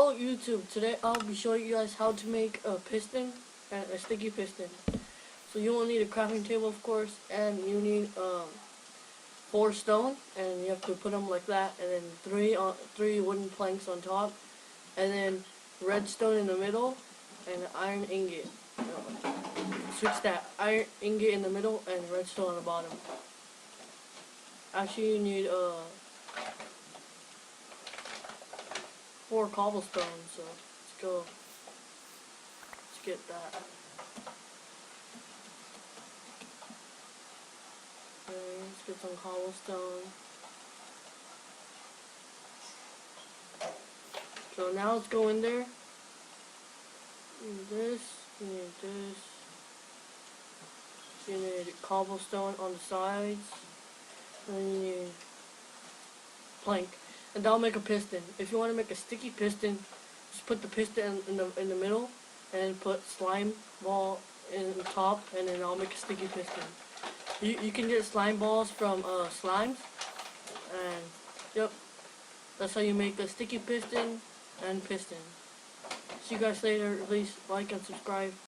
Hello YouTube, today I'll be showing you guys how to make a piston, and a sticky piston. So you will need a crafting table of course, and you need 4 stone, and you have to put them like that, and then 3 wooden planks on top, and then redstone in the middle, and an iron ingot. Switch that, iron ingot in the middle and redstone on the bottom. Actually you need 4 cobblestones, so let's go. Let's get that. Okay, let's get some cobblestone. So now let's go in there. You need this, you need this. You need cobblestone on the sides. And then you need plank. And that'll make a piston. If you want to make a sticky piston, just put the piston in the middle, and put slime ball in the top, and then I'll make a sticky piston. You can get slime balls from slimes, and yep, that's how you make a sticky piston and piston. See you guys later. Please like and subscribe.